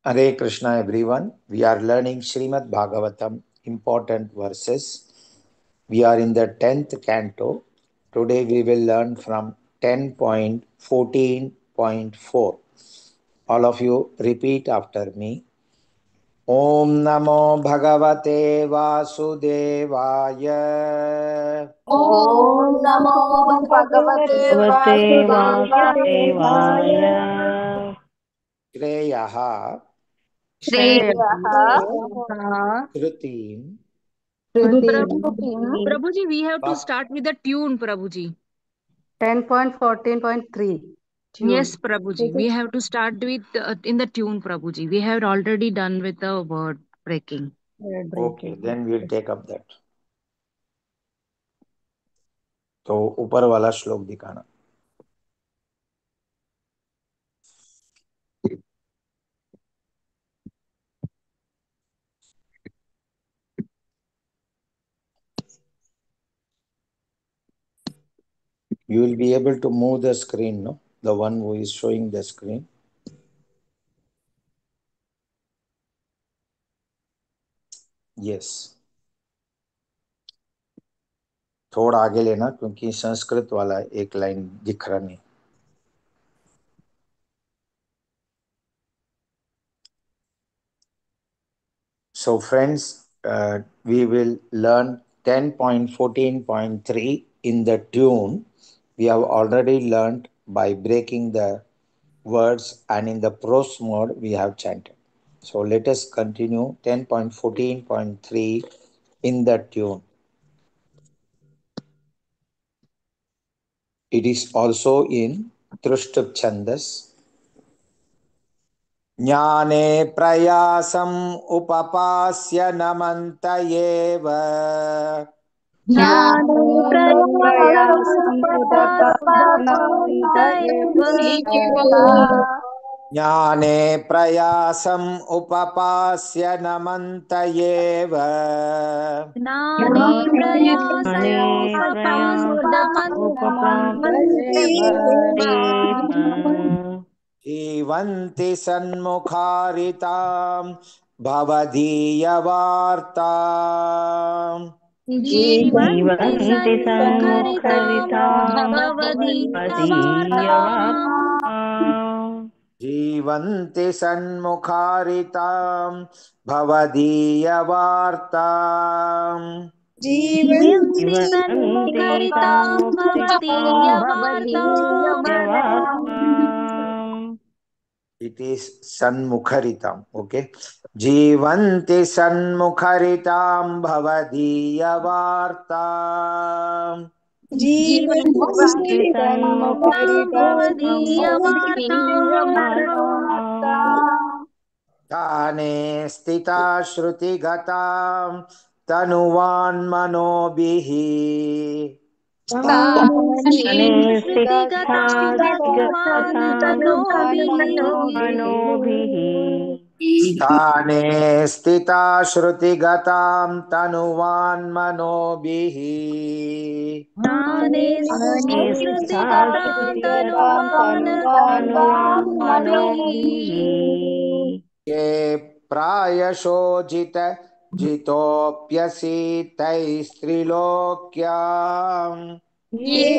Hare Krishna everyone. We are learning Srimad Bhagavatam, important verses. We are in the 10th canto. Today we will learn from 10.14.4. All of you repeat after me. Om Namo Bhagavate Vasudevaya ॐ नमो भगवते भगवते वासुदेवाय वासुदेवाय Shreyaha श्रेयः Shrutim Prabhuji, we have to start with the tune, Prabhuji. 10.14.3 Yes, Prabhuji, we have to start with in the tune, Prabhuji. We have already done with the word breaking. Okay, then we'll take up that. तो ऊपर वाला श्लोक दिखाना. You will be able to move the screen, no? The one who is showing the screen. Yes. थोड़ा आगे लेना क्योंकि संस्कृत वाला एक line दिख रहा नहीं. So friends, we will learn 10.14.3 in the tune. We have already learned by breaking the words, and in the prose mode we have chanted. So let us continue 10.14.3 in the tune. It is also in Trushtub Chandas. ज्ञाने प्रयासम् उपपास्य नमन्त एव ज्ञाने प्रयासमुपपादनवन्त एव ज्ञाने प्रयासम् उपपास्य नमन्त एव ज्ञाने ज्ञाने प्रयासमुपपाद्य एव जीवन्ति सन्मुखारितां भवदीयवार्ताम् जीवन्ति सन्मुखरितां भवदीयवार्ताम् भवदीयवार्ता जीवन्ति सन्मुखारितां भवदीयवार्ताम् जीवन्ति जीवन्ति सन्मुखरितां भवदीयवार्ताम् सन्मुखरितां It is Sanmukharitam. Okay. Jivanti Sanmukharitam Bhavadiyavartam. जीवन्ति भवदीयवार्ताम् Tane Stita Shruti Tanuvan Manobihi. स्थाने तनोभिः Tane Stita Shruti Tanuvan Manobihi. ताने श्रुतिगतां तनुवान् मनोभिः ये प्रायशोजित जितोऽप्यसीतैस्त्रिलोक्याम् ये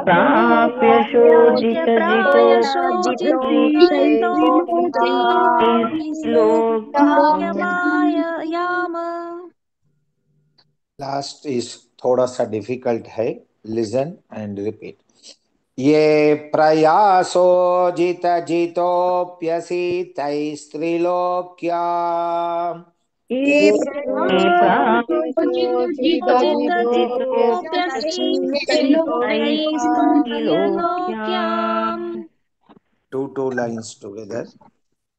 प्राप्य शोचितजितोऽप्यसीतैस्त्रिलोक्यमायाम. लास्ट इज थोड़ा सा डिफिकल्ट है. Listen and repeat. ये प्रयासोजित जितोऽप्यसीतैस्त्रिलोक्याम् जितोऽप्यसीतैस्त्रिलोक्याम्. two lines together.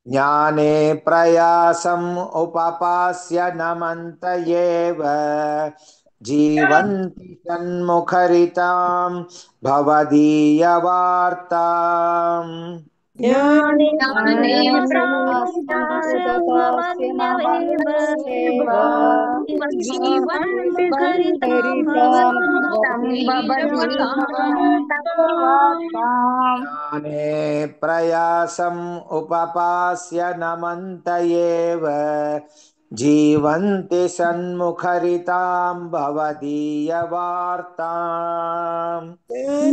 ज्ञाने प्रयासम् उपपास्य नमन्त एव जीवन्ति सन्मुखरितां भवदीयवार्ताम्. ज्ञाने प्रकाशमुदकास्य प्रकाशमुदकास्यमन्यवेव नमन्येव जीवन्मुखरितां हरितां भवतीयं भवदीयमानतमवासाम् ज्ञाने प्रयासम् उपपास्य नमन्त एव जीवन्ति सन्मुखरितां भवदीयवार्ताम्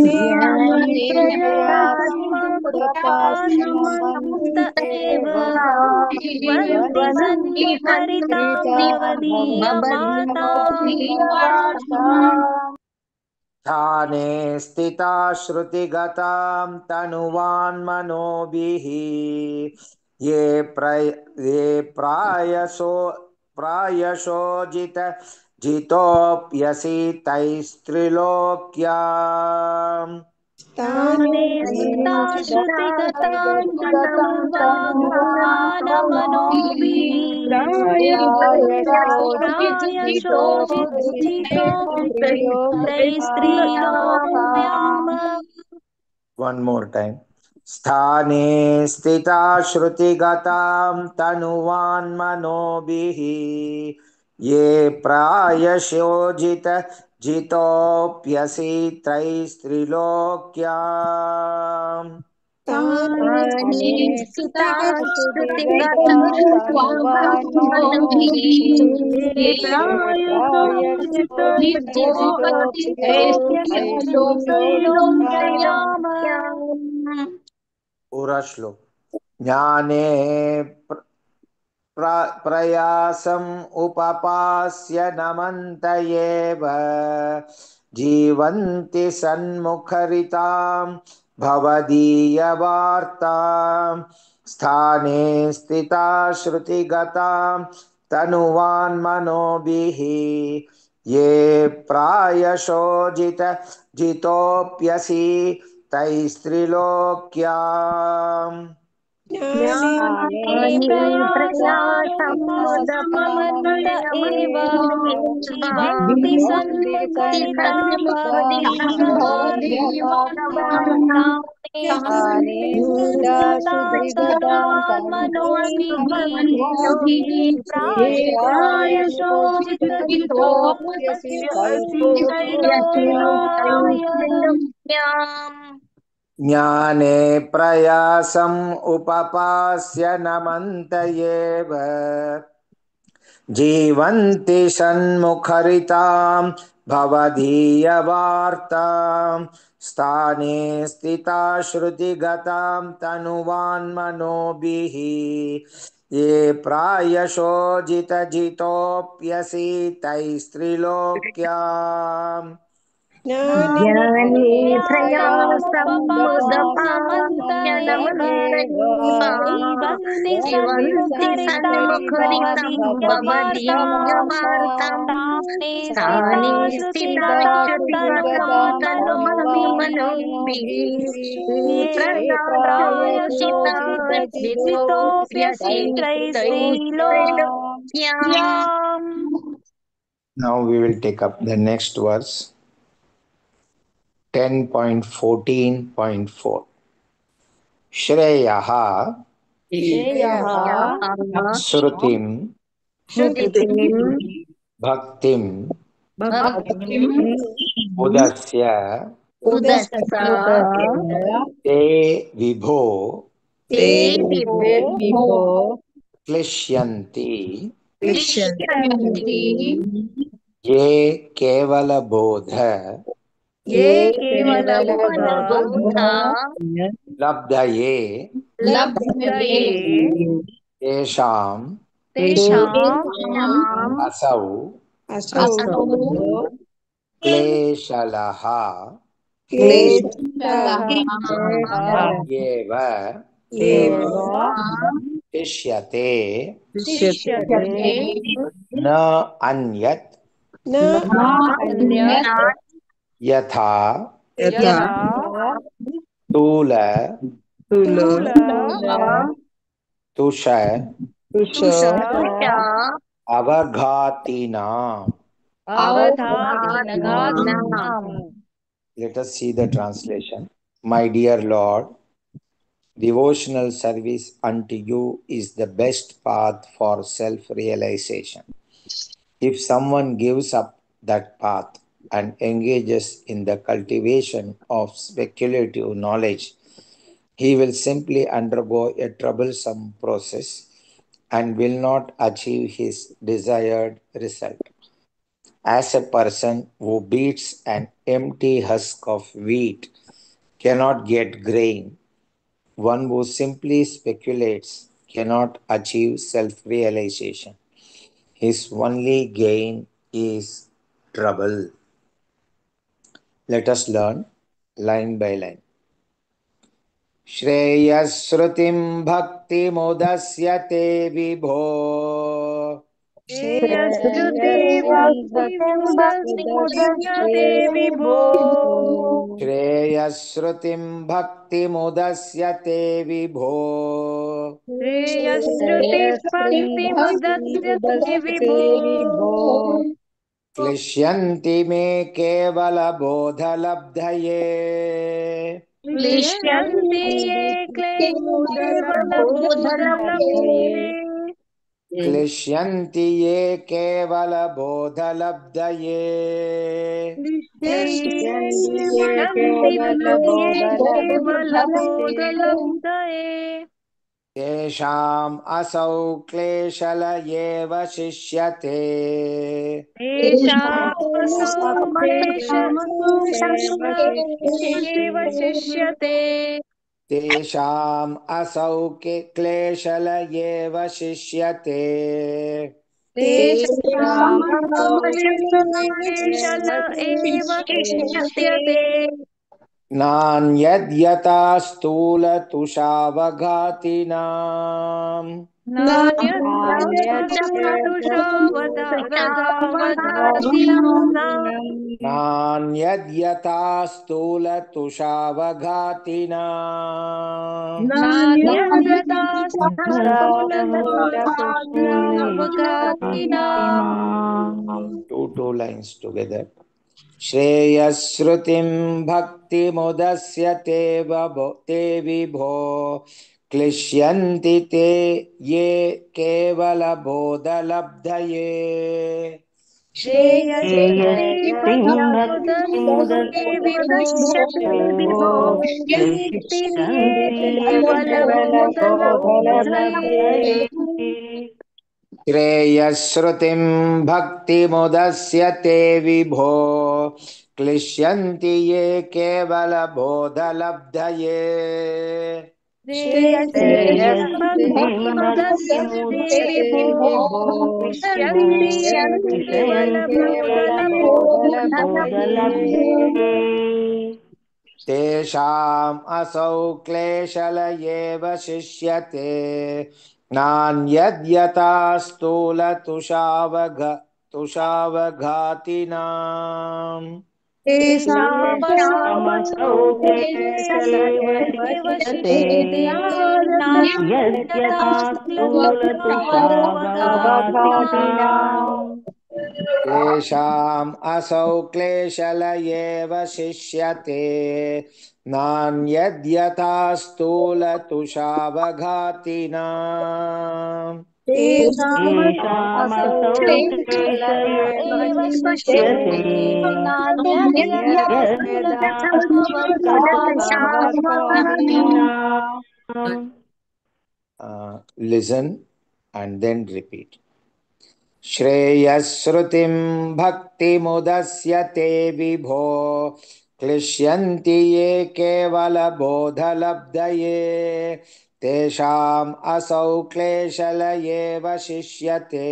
ज्ञाने प्रयासमुदकास्यमन्त प्रयासमुदकास्यमन्त एव एव जीवन्ति जीवन्ति सन्मुखरितां हरितां भवदीयमानताम् स्थाने स्थिता श्रुतिगतां तनुवान्मनोभिः ये प्रायशो जितोऽप्यसि तैस्त्रिलोक्याम् ताने स्थिता श्रुतिगतां तनुवानमनोभिः प्रायशोचिजितोऽपि त्रैस्त्रीलोक्याम् One more time. स्थाने स्थिता श्रुतिगतां तनुवान्मनोभिः ये जितोऽप्यसि त्रैस्त्रिलोक्याम् ताने स्थिता श्रुतिगतां तनुवान्मनोभिः प्रायशोचिजितोऽप्यस्त्रैलोक्याम् पूरा श्लोक ज्ञाने प्रयासम् उपपास्य नमन्त एव जीवन्ति सन्मुखरितां भवदीयवार्ताम् स्थाने स्थिता श्रुतिगतां तनुवान्मनोभिः ये प्रायशो जितोऽप्यसि तैस्त्रिलोक्याम् ज्ञाने प्रयासमुदमन्त एव जीवन्ति सन्मुखरितां भवदीयमानताम् शुद्धिगतां मनोभिः प्रायशो जितोऽप्यसि त्रैलोक्याम् ज्ञाने प्रयासम् उपपास्य नमन्त एव जीवन्ति सन्मुखरितां भवदीयवार्ताम् स्थाने स्थिता श्रुतिगतां तनुवान्मनोभिः ये प्रायशो जितोऽप्यसि तैस्त्रिलोक्याम् ज्ञाने प्रयासमुदपास्यनमन्त एव जीवन्ति सन्मुखरितां भवदीयवार्ताम् स्थाने स्थिता श्रुतिगतां ये प्रायशो जितोऽप्यसि त्रैस्त्रीलोक्याम् Now we will take up the next verse. 10.14.4 Shreyaha Shrutim Bhaktim Udasya Te Vibho Klishyanti Ye Kevala Bodha ये केवलबोधा Labdaye Tesham तेषाम् Asau Kleshalaha Yeva Tishyate Na Anyat Yatha Tula Tusha Avarghatina. Let us see the translation. My dear Lord, Devotional service unto you is the best path for self realization. If someone gives up that path and engages in the cultivation of speculative knowledge, he will simply undergo a troublesome process and will not achieve his desired result. As a person who beats an empty husk of wheat cannot get grain, one who simply speculates cannot achieve self realization. His only gain is trouble. Let us learn line by line. श्रेयश्रुतिं भक्तिमुदस्यते विभो श्रेयश्रुति भक्तिमुदस्यते विभो श्रेयश्रुतिं भक्तिमुदस्यते विभो श्रेयश्रुति भक्तिमुदस्यते विभो क्लिश्यन्ति मे केवलबोधलब्धये क्लिश्यन्ति ये केवलबोधलब्धये क्लिश्यन्ति ये केवलबोधलब्धये क्लिश्यन्ति ये केवलबोधलब्धये तेषाम् असौ क्लेशल एव शिष्यते एव शिष्यते तेषाम् असौ क्लेशल एव शिष्यते तेषामशल एव शिष्यते नान्यद्यथा स्थूलतुषावघातिनाम् नान्यद्यथा स्थूलतुषावघातिनाम् two lines together. श्रेयश्रुतिं भक्तिमुदस्यते ते विभो क्लिश्यन्ति ते ये केवलबोधलब्धये श्रेयश्रुतिं भक्तिमुदस्यते विभो क्लिश्यन्ति ये केवलबोधलब्धये तेषाम् असौ क्लेशल एव शिष्यते नान्यद्यथा स्थूलतुषावघातिनाम् तेषाम् असौ क्लेशल एव शिष्यते नान्यद्यथा स्थूलतुषावघातिनाम् Listen and then repeat. श्रेयश्रुतिं भक्तिमुदस्यते विभो क्लिश्यन्ति ये केवलबोधलब्धये तेषाम् असौ क्लेशल एव शिष्यते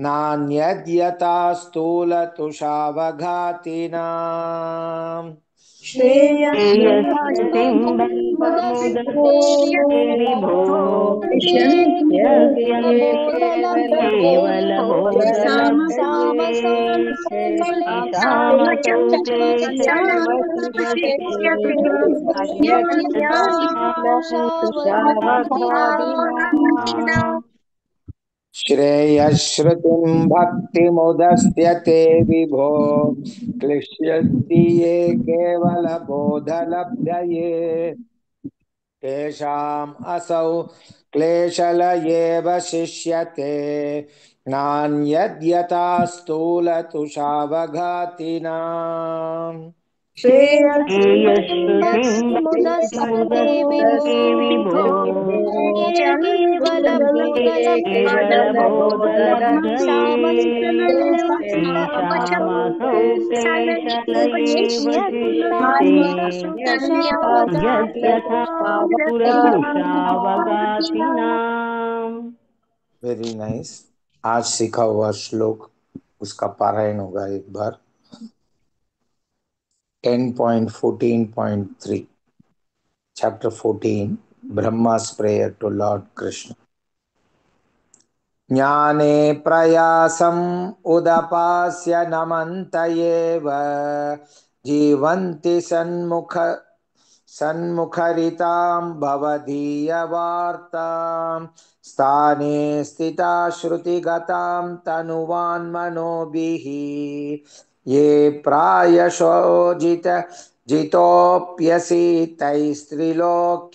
नान्यद्यथा स्थूलतुषावघातिनाम् श्रेयश्रुतिं भक्तिमुदस्यते विभो क्लिश्यन्ति ये केवलबोधलब्धये तेषाम् असौ क्लेशल एव शिष्यते नान्यद्यथा स्थूलतुषावघातिनाम् श्रेयस्कृतिं भक्तिमुदस्यते विभो मुदस्ते विभो केवलबोधलब्धये तेषामसौ क्लेशलयेव शिष्यते यद्यथा पुरतुषावगातिनाम्। Very nice. आज सीखा हुआ श्लोक उसका पारायण होगा एक बार। 10.14.3 chapter 14 Brahma's prayer to Lord Krishna. ज्ञाने प्रयासम् उदपास्य नमन्त एव जीवन्ति सन्मुखरितां भवदीयवार्तां स्थाने स्थिता श्रुतिगतां तनुवान् मनोभिः ये प्रायशो जितोऽप्यसि तैस्त्रिलोक्याम्।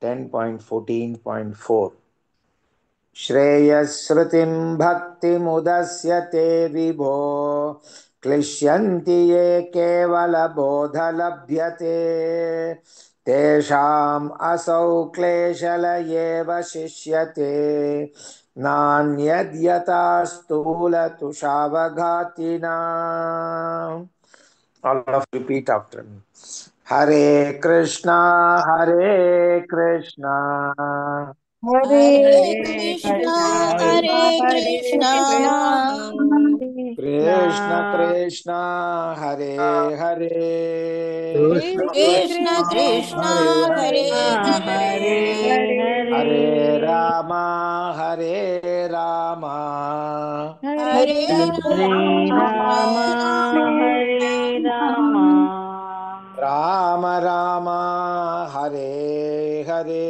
10.14.4 श्रेयश्रुतिं भक्तिमुदस्य ते विभो क्लिश्यन्ति ये केवलबोधलभ्यते तेषाम् असौ क्लेशल एव शिष्यते नान्यद्यथा स्थूलतुषावघातिनाम्। All of repeat after me. Hare Krishna, Hare Krishna, Hare Krishna Krishna, Hare Hare Krishna Krishna Krishna, Hare Hare, Krishna Krishna Krishna Krishna हरे Hare हरे Hare हरे Hare Rama, Hare Rama, Hare हरे Rama राम हरे Ram Rama Rama, Hare Hare.